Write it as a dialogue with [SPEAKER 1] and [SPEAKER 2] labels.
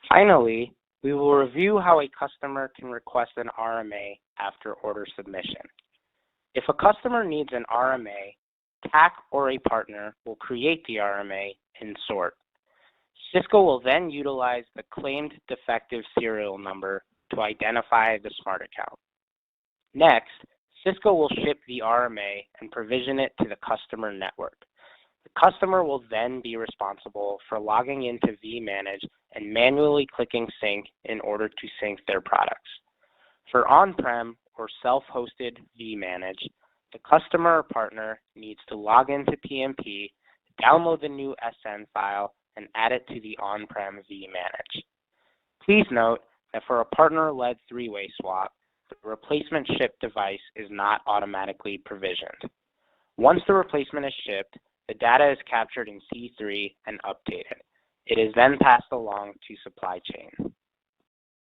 [SPEAKER 1] Finally, we will review how a customer can request an RMA after order submission. If a customer needs an RMA, TAC or a partner will create the RMA in sort. Cisco will then utilize the claimed defective serial number to identify the smart account. Next, Cisco will ship the RMA and provision it to the customer network. The customer will then be responsible for logging into vManage and manually clicking sync in order to sync their products. For on-prem or self-hosted vManage, the customer or partner needs to log into PMP, download the new SN file, and add it to the on-prem vManage. Please note that for a partner-led three-way swap, the replacement shipped device is not automatically provisioned. Once the replacement is shipped, the data is captured in C3 and updated. It is then passed along to supply chain.